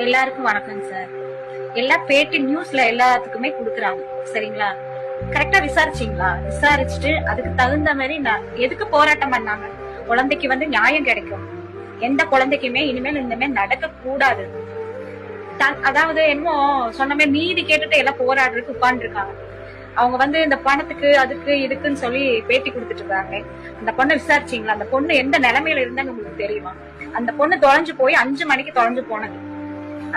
எல்லாருக்கும் வணக்கம் சார். எல்லா பேட்டி நியூஸ்ல எல்லாத்துக்குமே குடுக்குறாங்க, சரிங்களா? கரெக்டா விசாரிச்சீங்களா? விசாரிச்சுட்டு அதுக்கு தகுந்த மாதிரி எதுக்கு போராட்டம் பண்ணாங்க? குழந்தைக்கு வந்து நியாயம் கிடைக்கும். எந்த குழந்தைக்குமே இனிமேல் இந்த மாதிரி நடக்க கூடாது. அதாவது என்னமோ சொன்ன மாதிரி நீதி கேட்டுட்டு எல்லாம் போராடுறதுக்கு உட்கார்ந்து இருக்காங்க. அவங்க வந்து இந்த பணத்துக்கு அதுக்கு இதுக்குன்னு சொல்லி பேட்டி கொடுத்துட்டு இருக்காங்க. அந்த பொண்ணை விசாரிச்சீங்களா? அந்த பொண்ணு எந்த நிலைமையில இருந்தான்னு உங்களுக்கு தெரியுமா? அந்த பொண்ணு தொலைஞ்சு போய் 5 மணிக்கு தொலைஞ்சு போனது.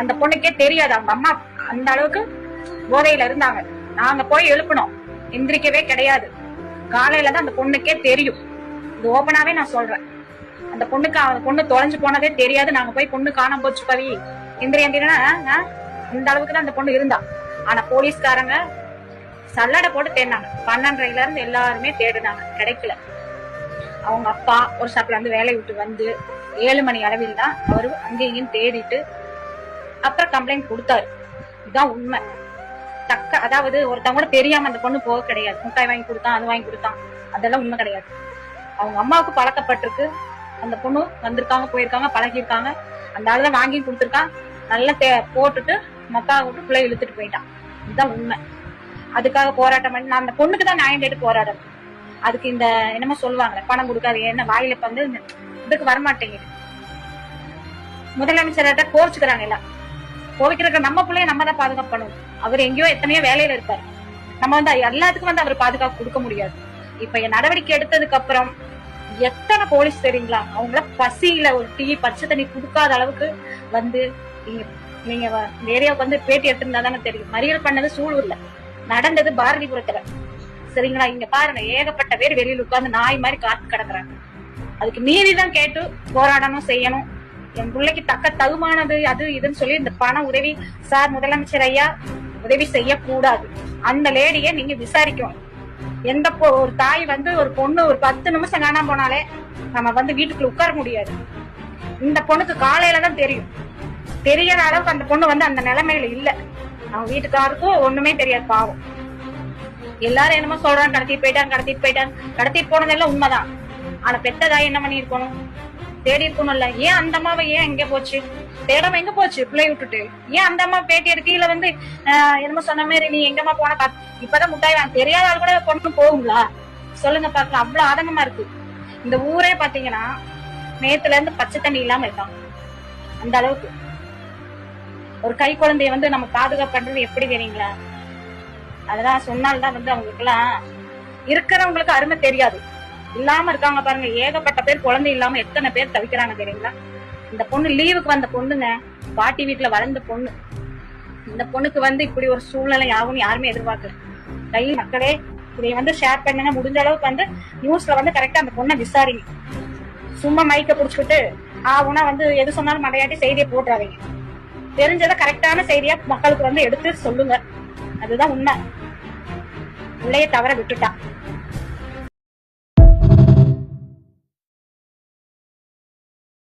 அந்த பொண்ணுக்கே தெரியாது. அவங்க அம்மா அந்த அளவுக்கு போதையில இருந்தாங்க. நாங்க போய் எழுப்பணும், எந்திரிக்கவே கிடையாது. காலையில தான் அந்த பொண்ணுக்கே தெரியும். இது ஓபனாவே நான் சொல்றேன். அந்த பொண்ணு தொலைஞ்சு போனதே தெரியாது. நாங்க போய் பொண்ணு காணாம போச்சு பவி எந்திரியா அந்த அளவுக்கு தான் அந்த பொண்ணு இருந்தா. ஆனா போலீஸ்காரங்க சல்லடை போட்டு தேடினாங்க. 12:30 இருந்து எல்லாருமே தேடினாங்க, கிடைக்கல. அவங்க அப்பா ஒரு ஷாப்ல வந்து வேலையை விட்டு வந்து 7 மணி அளவில் தான் அவரு அங்கேயும் தேடிட்டு அப்புறம் கம்ப்ளைண்ட் கொடுத்தாரு. இதுதான் உண்மை. அதாவது ஒருத்தவங்க கூட தெரியாம அந்த பொண்ணு போக கிடையாது. முட்டாய் வாங்கி கொடுத்தான், அது வாங்கி கொடுத்தான், அதெல்லாம் உண்மை கிடையாது. அவங்க அம்மாவுக்கு பழக்கப்பட்டிருக்கு. அந்த பொண்ணு வந்திருக்காங்க, போயிருக்காங்க, பழகிருக்காங்க. அந்த ஆளுதான் வாங்கி கொடுத்துருக்கான். நல்லா போட்டுட்டு மக்கா விட்டு பிள்ளை இழுத்துட்டு போயிட்டான். இதுதான் உண்மை. அதுக்காக போராட்டம் பண்ணி நான் அந்த பொண்ணுக்கு தான் நியாயம் கேட்டு போராடுறேன். அதுக்கு இந்த என்னமோ சொல்லுவாங்க, பணம் கொடுக்காது, என்ன வாயில வந்து இதுக்கு வரமாட்டேங்குது. முதலமைச்சர்கிட்ட கோவிச்சுக்கிறாங்க. எல்லாம் கோவிக்கிற நம்ம பிள்ளைய நம்ம தான் பாதுகாப்பு பண்ணுவோம். அவர் எங்கேயோ எத்தனையோ வேலையில இருப்பாரு. நம்ம வந்து எல்லாத்துக்கும் வந்து அவர் பாதுகாப்பு கொடுக்க முடியாது. இப்ப நடவடிக்கை எடுத்ததுக்கு அப்புறம் எத்தனை போலீஸ் தெரியுங்களா, அவங்கள பசியில ஒரு டீ பச்சை தண்ணி கொடுக்காத அளவுக்கு வந்து நீங்க ஏரியாவுக்கு வந்து பேட்டி எடுத்திருந்தா தானே தெரியும். மறியல் பண்ணது சூலூர்ல, நடந்தது பாரதிபுரத்துல, சரிங்களா? இங்க பாருங்க, ஏகப்பட்ட பேர் வெளியில உட்கார்ந்து நாய் மாதிரி காத்து கிடக்குறாங்க. அதுக்கு நீதிதான் கேட்டு போராடணும், செய்யணும். என் பிள்ளைக்கு தக்க தகுமானது அது இதுன்னு சொல்லி இந்த பண உதவி சார் முதலமைச்சர் ஐயா உதவி செய்யக்கூடாது. அந்த லேடிய நீங்க விசாரிக்கணும். எந்த ஒரு தாய் வந்து ஒரு பொண்ணு ஒரு 10 நிமிஷம் காணாம போனாலே நம்ம வந்து வீட்டுக்குள்ள உட்கார முடியாது. இந்த பொண்ணுக்கு காலையில தான் தெரியும். தெரியாத அளவுக்கு அந்த பொண்ணு வந்து அந்த நிலைமையில இல்ல. அவங்க வீட்டுக்காருக்கும் ஒண்ணுமே தெரியாது, பாவம். எல்லாரும் என்னமோ சொல்றாங்க, கடத்திட்டு போனதெல்லாம் உண்மைதான். ஆனா பெத்ததாய் என்ன பண்ணி இருக்கணும்? தேடி இருக்கணும்ல. ஏன் அந்த அம்மாவை ஏன் எங்க போச்சு? தேடாம எங்க போச்சு? பிள்ளை விட்டுட்டு ஏன் அந்த அம்மா பேட்டி எடுக்கல? வந்து என்னமோ சொன்ன மாதிரி நீ எங்கம்மா போன இப்பதான் முட்டாய் வாங்க தெரியாத ஆள் கூட பொண்ணு போகுங்களா? சொல்லுங்க பாக்கலாம். அவ்வளவு ஆதங்கமா இருக்கு. இந்த ஊரே பாத்தீங்கன்னா நேத்துல இருந்து பச்சை தண்ணி இல்லாம இருக்காங்க. அந்த அளவுக்கு ஒரு கை குழந்தைய வந்து நம்ம பாதுகாப்பு பண்றது எப்படி தெரியுங்களா? அதெல்லாம் சொன்னால்தான் வந்து அவங்களுக்கு எல்லாம் இருக்கிறவங்களுக்கு அருமை தெரியாது. இல்லாம இருக்காங்க பாருங்க. ஏகப்பட்ட பேர் குழந்தை இல்லாம எத்தனை பேர் தவிக்கிறாங்க தெரியுங்களா? இந்த பொண்ணு லீவுக்கு வந்த பொண்ணுங்க, பாட்டி வீட்டுல வளர்ந்த பொண்ணு. இந்த பொண்ணுக்கு வந்து இப்படி ஒரு சூழ்நிலை ஆகும்னு யாருமே எதிர்பார்க்கல. கை மக்களே இதை வந்து ஷேர் பண்ணுங்க. முடிஞ்ச அளவுக்கு வந்து நியூஸ்ல வந்து கரெக்டா அந்த பொண்ணை விசாரிங்க. சும்மா மைக்க புடிச்சுக்கிட்டு ஆகுனா வந்து எது சொன்னாலும் மடையாட்டி செய்தியை போட்டுறாதீங்க. தெரிஞ்சதை கரெக்டான செய்தியா மக்களுக்கு வந்து எடுத்து சொல்லுங்க. அதுதான் உண்மை. பிள்ளைய தவற விட்டுட்டான்.